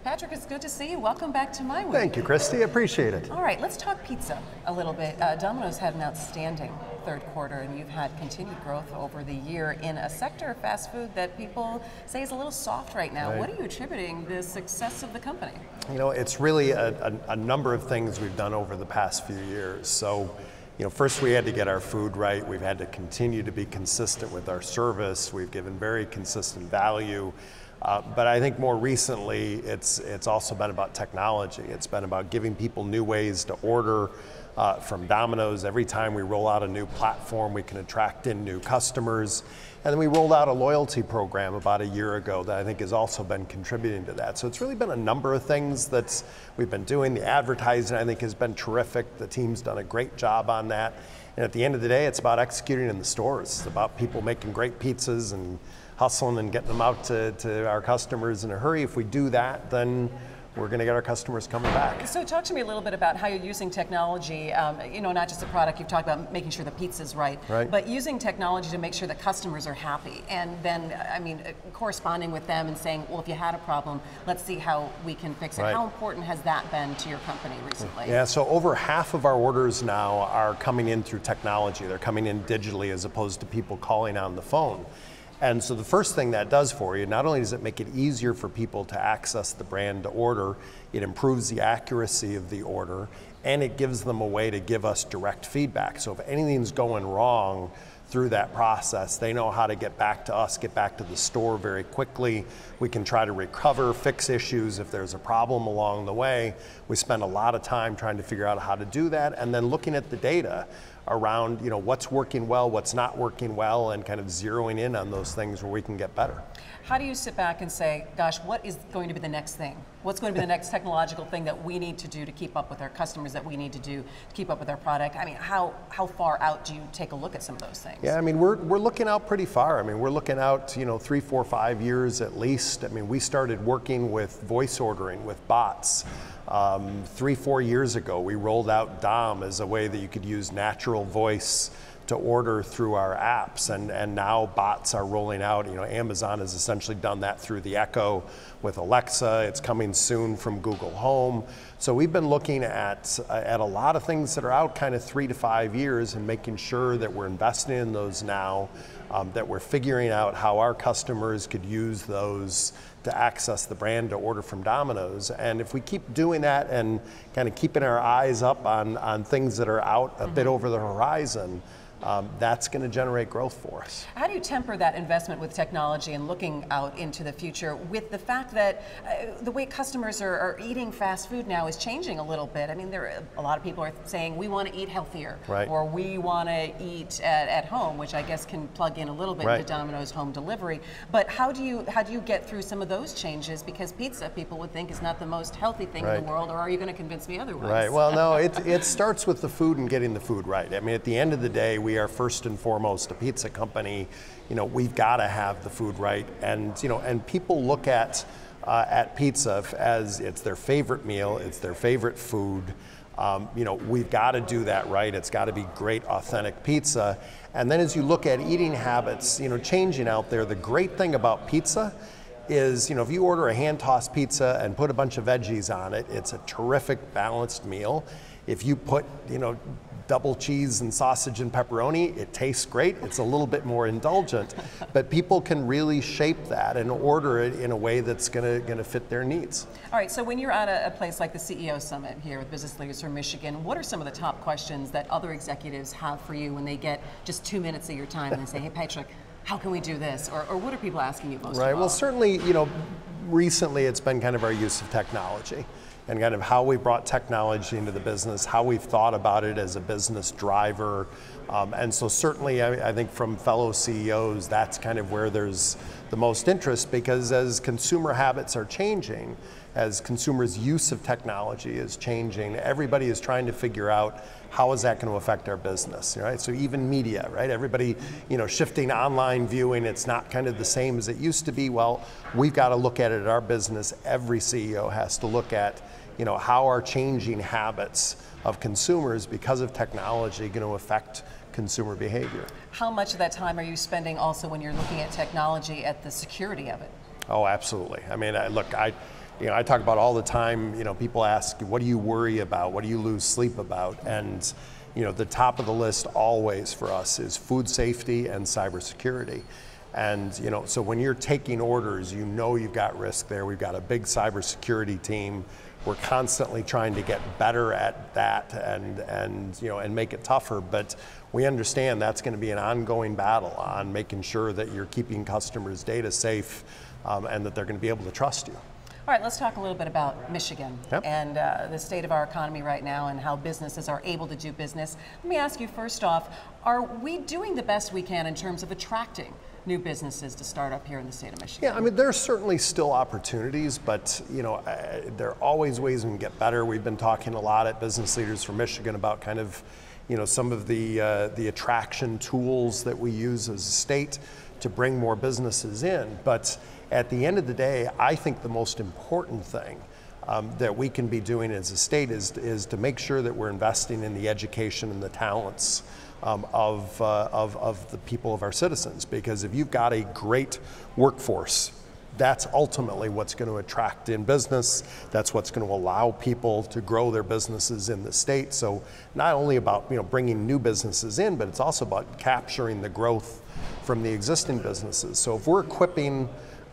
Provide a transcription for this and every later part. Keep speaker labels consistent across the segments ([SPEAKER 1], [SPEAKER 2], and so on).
[SPEAKER 1] Patrick, it's good to see you. Welcome back to MiWeek.
[SPEAKER 2] Thank you, Christy. Appreciate it.
[SPEAKER 1] All right, let's talk pizza a little bit. Domino's had an outstanding third quarter, and you've had continued growth over the year in a sector of fast food that people say is a little soft right now.
[SPEAKER 2] Right.
[SPEAKER 1] What are you attributing the success of the company?
[SPEAKER 2] You know, it's really a number of things we've done over the past few years. So, you know, first we had to get our food right. We've had to continue to be consistent with our service. We've given very consistent value. But I think more recently, it's also been about technology. It's been about giving people new ways to order from Domino's. Every time we roll out a new platform, we can attract in new customers. And then we rolled out a loyalty program about a year ago that I think has also been contributing to that. So it's really been a number of things that we've been doing. The advertising, I think, has been terrific. The team's done a great job on that. And at the end of the day, it's about executing in the stores. It's about people making great pizzas and hustling and getting them out to our customers in a hurry. If we do that, then we're going to get our customers coming back.
[SPEAKER 1] So talk to me a little bit about how you're using technology, you know, not just the product, you've talked about making sure the pizza's right, but using technology to make sure that customers are happy. And then, I mean, corresponding with them and saying, well, if you had a problem, let's see how we can fix it. Right. How important has that been to your company recently?
[SPEAKER 2] Yeah, so over half of our orders now are coming in through technology. They're coming in digitally as opposed to people calling on the phone. And so the first thing that does for you, not only does it make it easier for people to access the brand to order, it improves the accuracy of the order, and it gives them a way to give us direct feedback. So if anything's going wrong through that process, they know how to get back to us, get back to the store very quickly. We can try to recover, fix issues if there's a problem along the way. We spend a lot of time trying to figure out how to do that, and then looking at the data around, you know, what's working well, what's not working well, and kind of zeroing in on those things where we can get better.
[SPEAKER 1] How do you sit back and say, gosh, what is going to be the next thing? What's going to be the next technological thing that we need to do to keep up with our customers, that we need to do to keep up with our product? I mean, how far out do you take a look at some of those things?
[SPEAKER 2] Yeah, I mean, we're looking out pretty far. I mean, we're looking out, you know, 3, 4, 5 years at least. I mean, we started working with voice ordering with bots. 3, 4 years ago, we rolled out Dom as a way that you could use natural voice to order through our apps, and now bots are rolling out. You know, Amazon has essentially done that through the Echo with Alexa. It's coming soon from Google Home. So we've been looking at a lot of things that are out kind of 3 to 5 years and making sure that we're investing in those now, that we're figuring out how our customers could use those to access the brand to order from Domino's. And if we keep doing that and kind of keeping our eyes up on things that are out a bit over the horizon, that's going to generate growth for us.
[SPEAKER 1] How do you temper that investment with technology and looking out into the future with the fact that the way customers are eating fast food now is changing a little bit? I mean, a lot of people are saying we want to eat healthier, or we want to eat at home, which I guess can plug in a little bit into Domino's home delivery. But how do you get through some of those changes? Because pizza, people would think, is not the most healthy thing in the world, or are you going to convince me otherwise?
[SPEAKER 2] Right. Well, no, it starts with the food and getting the food right. I mean, at the end of the day, we are first and foremost a pizza company. You know, we've got to have the food right, and you know, and people look at pizza as it's their favorite meal, it's their favorite food. You know, we've got to do that right. It's got to be great, authentic pizza. And then as you look at eating habits, you know, changing out there, the great thing about pizza is, you know, if you order a hand-tossed pizza and put a bunch of veggies on it, it's a terrific balanced meal. If you put, you know, double cheese and sausage and pepperoni, it tastes great. It's a little bit more indulgent, but people can really shape that and order it in a way that's gonna fit their needs.
[SPEAKER 1] All right, so when you're at a place like the CEO Summit here with business leaders from Michigan, what are some of the top questions that other executives have for you when they get just 2 minutes of your time and they say, hey Patrick, how can we do this? Or what are people asking you most about?
[SPEAKER 2] Well, certainly, you know, recently it's been kind of our use of technology and kind of how we brought technology into the business, how we've thought about it as a business driver. And so certainly I think from fellow CEOs, that's kind of where there's the most interest, because as consumer habits are changing, as consumers' use of technology is changing, everybody is trying to figure out how is that going to affect our business, right? So even media, right? Everybody, you know, shifting online viewing, it's not kind of the same as it used to be. Well, we've got to look at it at our business. Every CEO has to look at, you know, how are changing habits of consumers because of technology going to affect consumer behavior.
[SPEAKER 1] How much of that time are you spending also when you're looking at technology at the security of it?
[SPEAKER 2] Oh, absolutely. I mean, look, I talk about all the time, people ask, what do you worry about? What do you lose sleep about? And, the top of the list always for us is food safety and cybersecurity. And, so when you're taking orders, you've got risk there. We've got a big cybersecurity team. We're constantly trying to get better at that and make it tougher. But we understand that's going to be an ongoing battle on making sure that you're keeping customers' data safe and that they're going to be able to trust you.
[SPEAKER 1] All right, let's talk a little bit about Michigan.
[SPEAKER 2] Yep.
[SPEAKER 1] And the state of our economy right now and how businesses are able to do business. Let me ask you first off, are we doing the best we can in terms of attracting new businesses to start up here in the state of Michigan?
[SPEAKER 2] Yeah, there are certainly still opportunities, but there are always ways we can get better. We've been talking a lot at Business Leaders from Michigan about kind of some of the attraction tools that we use as a state to bring more businesses in. But at the end of the day, I think the most important thing that we can be doing as a state is to make sure that we're investing in the education and the talents of the people of our citizens. Because if you've got a great workforce, that's ultimately what's going to attract in business. That's what's going to allow people to grow their businesses in the state. So not only about bringing new businesses in, but it's also about capturing the growth from the existing businesses. So if we're equipping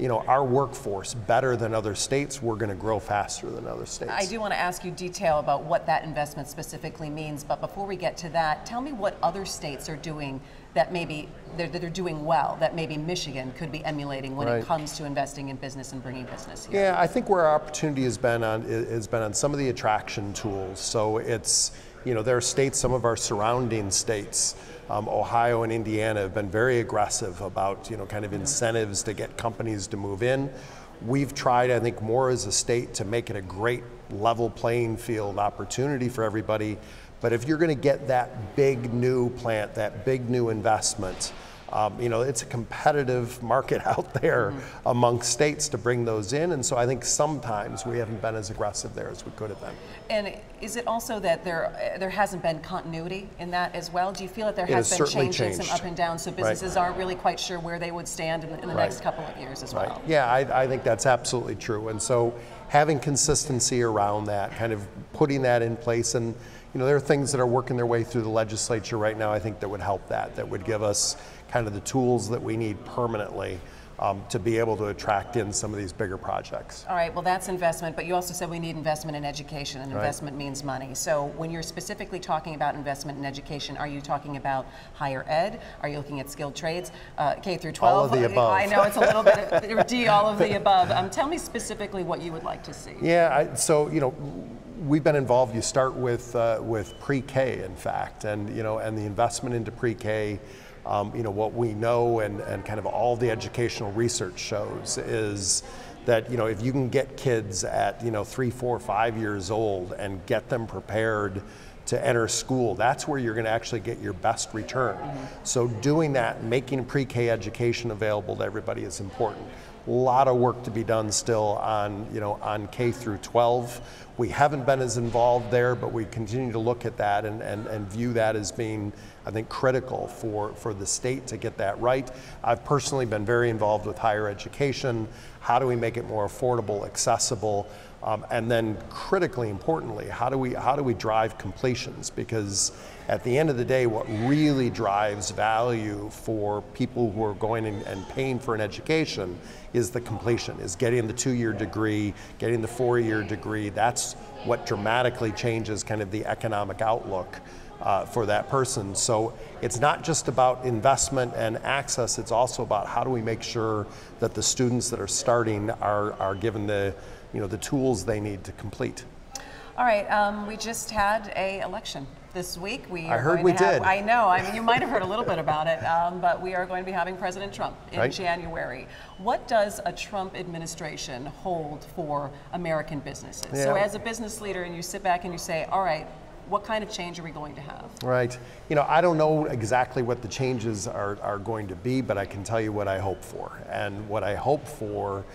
[SPEAKER 2] our workforce better than other states, we're going to grow faster than other states.
[SPEAKER 1] I do want to ask you detail about what that investment specifically means, but before we get to that, tell me what other states are doing that maybe they're doing well, that maybe Michigan could be emulating when it comes to investing in business and bringing business here.
[SPEAKER 2] Yeah, I think where our opportunity has been on some of the attraction tools. So it's, there are states, some of our surrounding states, Ohio and Indiana, have been very aggressive about kind of incentives to get companies to move in. We've tried, I think, more as a state to make it a great level playing field opportunity for everybody. But if you're going to get that big new plant, that big new investment, it's a competitive market out there amongst states to bring those in. And so I think sometimes we haven't been as aggressive there as we could have been.
[SPEAKER 1] And is it also that there hasn't been continuity in that as well? Do you feel that there has been changes and up and down, so businesses aren't really quite sure where they would stand in the next couple of years as well?
[SPEAKER 2] Yeah, I think that's absolutely true. And so having consistency around that, kind of putting that in place, and there are things that are working their way through the legislature right now, I think, that would help that would give us kind of the tools that we need permanently to be able to attract in some of these bigger projects.
[SPEAKER 1] All right, well, that's investment, but you also said we need investment in education, and investment means money. So when you're specifically talking about investment in education, are you talking about higher ed? Are you looking at skilled trades, K through 12?
[SPEAKER 2] All of the above.
[SPEAKER 1] I know it's a little bit of D, all of the above. Tell me specifically what you would like to see.
[SPEAKER 2] Yeah, we've been involved. You start with pre-K, in fact, and and the investment into pre-K. What we know and kind of all the educational research shows is that if you can get kids at 3, 4, 5 years old and get them prepared to enter school, that's where you're going to actually get your best return. So doing that, making pre-K education available to everybody is important. A lot of work to be done still on K through 12. We haven't been as involved there, but we continue to look at that and view that as being, I think, critical for the state to get that right. I've personally been very involved with higher education. How do we make it more affordable, accessible? And then critically importantly, how do we drive completions? Because at the end of the day, what really drives value for people who are going and paying for an education is the completion, is getting the 2-year degree, getting the 4-year degree. That's what dramatically changes kind of the economic outlook for that person. So it's not just about investment and access, it's also about how do we make sure that the students that are starting are given the tools they need to complete. All
[SPEAKER 1] right, we just had an election this week.
[SPEAKER 2] I heard we did.
[SPEAKER 1] I know, I mean, you might have heard a little bit about it, but we are going to be having President Trump in January. What does a Trump administration hold for American businesses? Yeah. So as a business leader, and you sit back and you say, all right, what kind of change are we going to have?
[SPEAKER 2] Right. I don't know exactly what the changes are going to be, but I can tell you what I hope for. And what I hope for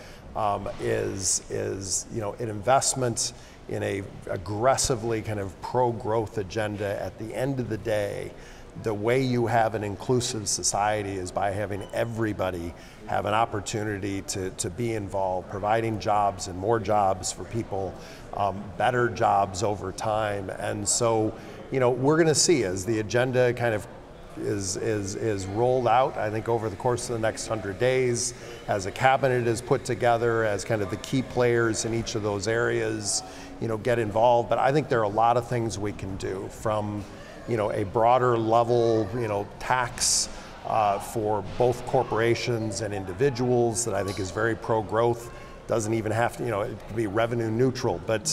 [SPEAKER 2] is an investment in a aggressively kind of pro-growth agenda at the end of the day the way you have an inclusive society is by having everybody have an opportunity to be involved, providing jobs and more jobs for people, better jobs over time. And so, we're going to see as the agenda kind of is rolled out, I think over the course of the next 100 days, as a cabinet is put together, as kind of the key players in each of those areas, get involved. But I think there are a lot of things we can do, from a broader level, tax for both corporations and individuals that I think is very pro-growth. Doesn't even have to, it can be revenue neutral, but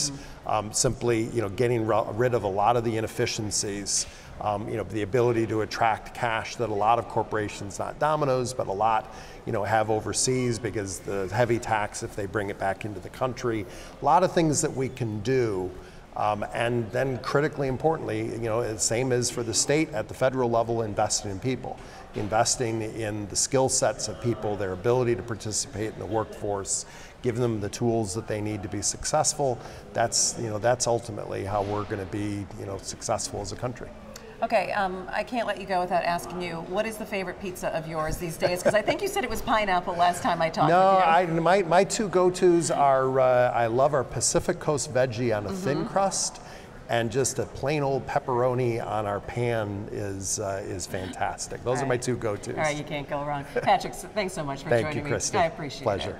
[SPEAKER 2] simply, getting rid of a lot of the inefficiencies, the ability to attract cash that a lot of corporations, not Domino's, but a lot, have overseas because the heavy tax if they bring it back into the country. A lot of things that we can do. And then critically importantly, same as for the state at the federal level, investing in people, investing in the skill sets of people, their ability to participate in the workforce, give them the tools that they need to be successful. That's ultimately how we're going to be, successful as a country.
[SPEAKER 1] Okay, I can't let you go without asking you, what is the favorite pizza of yours these days? Because I think you said it was pineapple last time I talked with you.
[SPEAKER 2] No, my two go-tos are, I love our Pacific Coast veggie on a thin crust, and just a plain old pepperoni on our pan is fantastic. Those are my two go-tos.
[SPEAKER 1] All right, you can't go wrong. Patrick, thanks so much for joining me.
[SPEAKER 2] Thank you, Christy.
[SPEAKER 1] I appreciate it.
[SPEAKER 2] Pleasure.